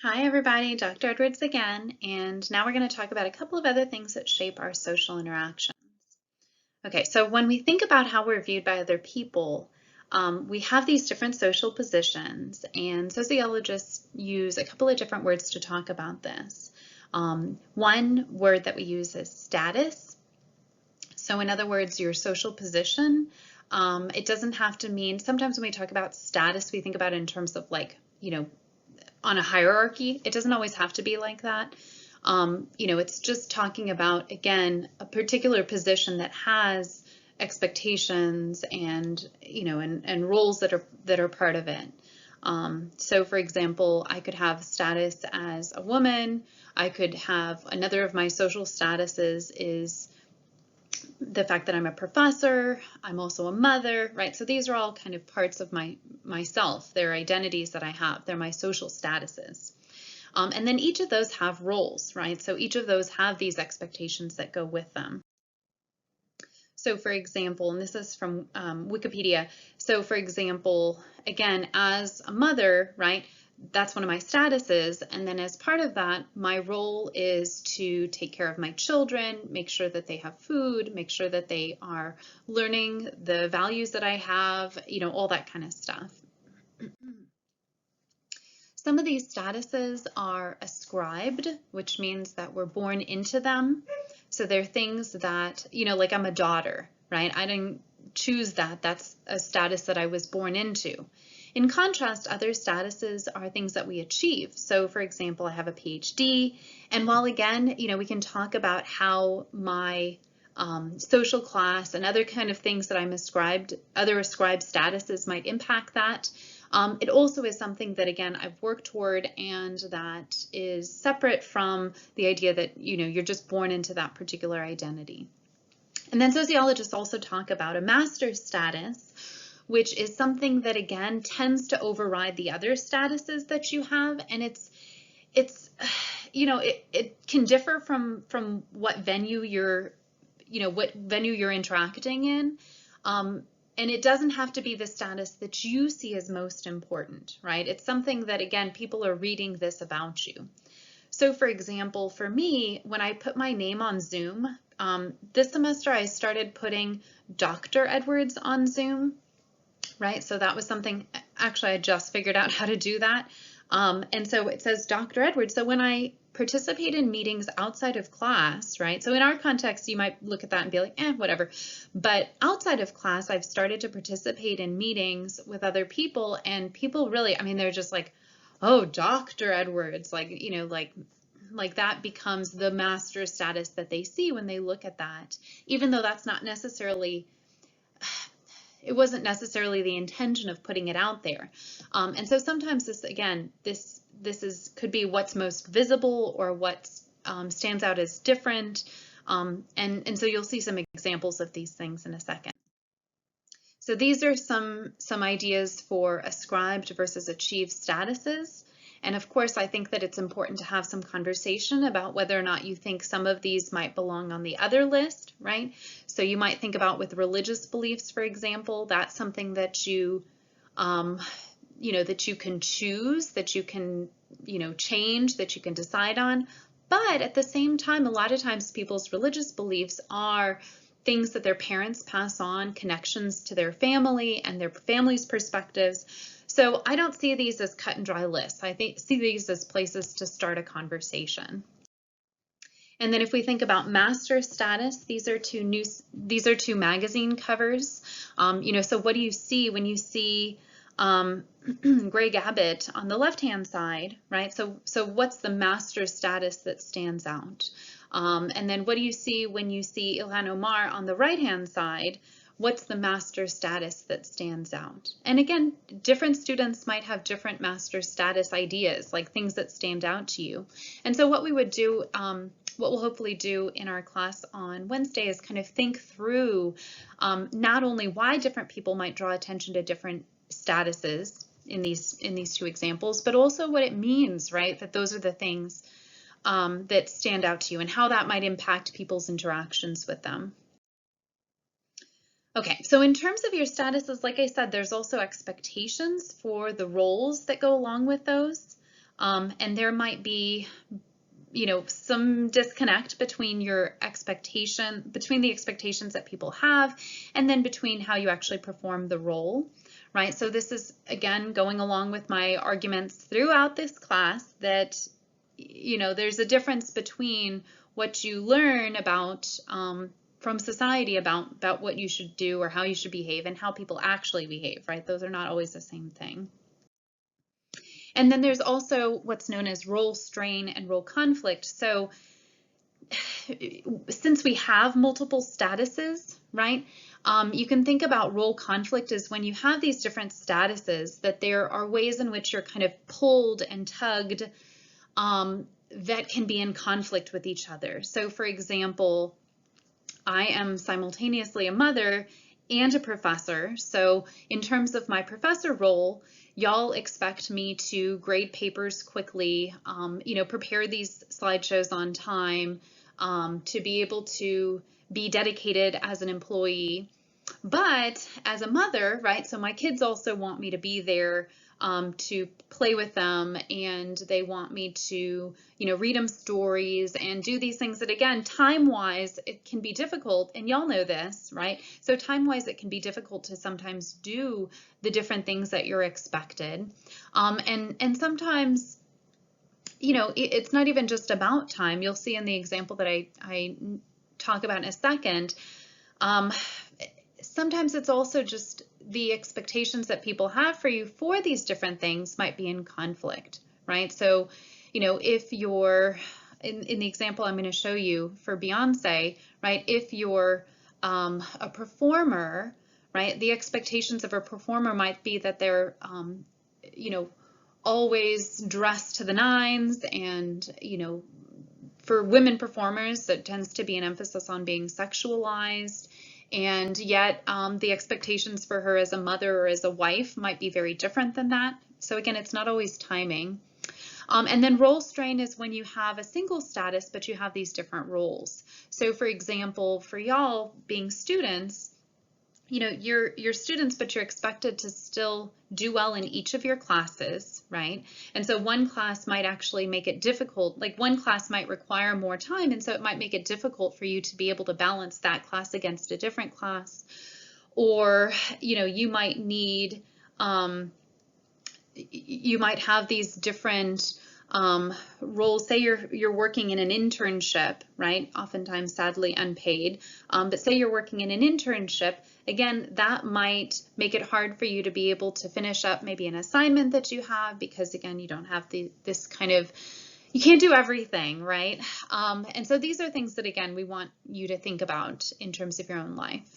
Hi everybody, Dr. Edwards again, and now we're going to talk about a couple of other things that shape our social interactions. Okay, so when we think about how we're viewed by other people, we have these different social positions, and sociologists use a couple of different words to talk about this. One word that we use is status. So in other words, your social position. It doesn't have to mean, sometimes when we talk about status, we think about it in terms of on a hierarchy. It doesn't always have to be like that. It's just talking about, again, a particular position that has expectations and, and roles that are part of it. So for example, I could have status as a woman. I could have another of my social statuses is the fact that I'm a professor, I'm also a mother, right? So these are all kind of parts of myself. They're identities that I have. They're my social statuses. And then each of those have roles, right? So each of those have these expectations that go with them. So for example, and this is from Wikipedia. So for example, again, as a mother, right? That's one of my statuses. And then as part of that, my role is to take care of my children, make sure that they have food, make sure that they are learning the values that I have, all that kind of stuff. Some of these statuses are ascribed, which means that we're born into them. So they're things that, like I'm a daughter, right? I didn't choose that. That's a status that I was born into. In contrast, other statuses are things that we achieve. So for example, I have a PhD, and while again, we can talk about how my social class and other kind of things that I'm ascribed, other ascribed statuses might impact that. It also is something that, again, I've worked toward and that is separate from the idea that, you're just born into that particular identity. And then sociologists also talk about a master's status, which is something that, again, tends to override the other statuses that you have. And it can differ from what venue you're interacting in. And it doesn't have to be the status that you see as most important, right? It's something that, again, people are reading this about you. So for example, for me, when I put my name on Zoom, this semester I started putting Dr. Edwards on Zoom, right? So that was something, actually I just figured out how to do that. And so it says Dr. Edwards. So when I participate in meetings outside of class, right? So in our context, you might look at that and be like, whatever. But outside of class, I've started to participate in meetings with other people, and people really, they're just like, oh, Dr. Edwards, like that becomes the master status that they see when they look at that, even though that's not necessarily, it wasn't necessarily the intention of putting it out there. And so sometimes this, again, this could be what's most visible or what stands out as different. And so you'll see some examples of these things in a second. So these are some ideas for ascribed versus achieved statuses. And of course, I think that it's important to have some conversation about whether or not you think some of these might belong on the other list, right? So you might think about with religious beliefs, for example, that's something that you can choose, that you can, change, that you can decide on. But at the same time, a lot of times people's religious beliefs are things that their parents pass on, connections to their family and their family's perspectives. So I don't see these as cut and dry lists. I see these as places to start a conversation. And then if we think about master status, these are two magazine covers. So what do you see when you see Greg Abbott on the left-hand side, right? So what's the master status that stands out? And then what do you see when you see Ilhan Omar on the right-hand side? What's the master status that stands out? And again, different students might have different master status ideas, like things that stand out to you. And so what we would do, what we'll hopefully do in our class on Wednesday is kind of think through not only why different people might draw attention to different statuses in these two examples, but also what it means, right? That those are the things that stand out to you and how that might impact people's interactions with them. Okay, so in terms of your statuses, like I said, there's also expectations for the roles that go along with those. and there might be some disconnect between the expectations that people have, and then between how you actually perform the role, right? So this is, again, going along with my arguments throughout this class that, there's a difference between what you learn about from society about what you should do or how you should behave and how people actually behave, right? Those are not always the same thing. And then there's also what's known as role strain and role conflict. So since we have multiple statuses, right, you can think about role conflict as when you have these different statuses, that there are ways in which you're kind of pulled and tugged that can be in conflict with each other. So for example, I am simultaneously a mother and a professor. So in terms of my professor role, y'all expect me to grade papers quickly, prepare these slideshows on time, to be able to be dedicated as an employee. But as a mother, right, so my kids also want me to be there to play with them, and they want me to, read them stories and do these things that, again, time-wise, it can be difficult, and y'all know this, right? So time-wise, it can be difficult to sometimes do the different things that you're expected. And sometimes, it's not even just about time. You'll see in the example that I talk about in a second, sometimes it's also just the expectations that people have for you for these different things might be in conflict, right? So, if you're, in the example I'm going to show you for Beyonce, right, if you're a performer, right, the expectations of a performer might be that they're, always dressed to the nines, and, for women performers, that tends to be an emphasis on being sexualized. And yet the expectations for her as a mother or as a wife might be very different than that. So again, it's not always timing. And then role strain is when you have a single status, but you have these different roles. So for example, for y'all being students, you're students, but you're expected to still do well in each of your classes, right? And so one class might actually make it difficult, like one class might require more time, and so it might make it difficult for you to be able to balance that class against a different class. Or, you might need, you might have these different roles. Say you're working in an internship, right? Oftentimes, sadly, unpaid. But say you're working in an internship, again, that might make it hard for you to be able to finish up maybe an assignment that you have, because again, you don't have this kind of, you can't do everything, right? And so these are things that, again, we want you to think about in terms of your own life.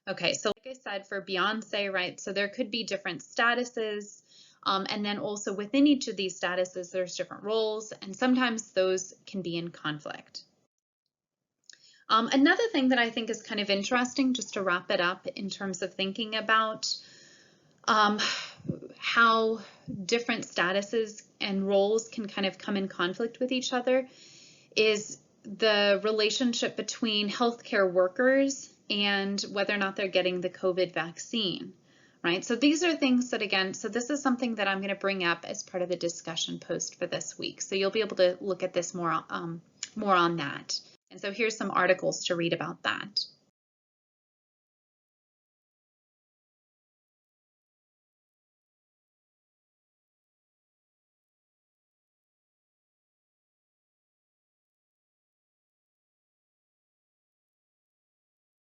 Okay, so like I said, for Beyonce, right, so there could be different statuses. And then also within each of these statuses, there's different roles, and sometimes those can be in conflict. Another thing that I think is kind of interesting, just to wrap it up in terms of thinking about how different statuses and roles can kind of come in conflict with each other, is the relationship between healthcare workers and whether or not they're getting the COVID vaccine. Right, so these are things that, again, so this is something that I'm going to bring up as part of the discussion post for this week. So you'll be able to look at this more on that. And so here's some articles to read about that.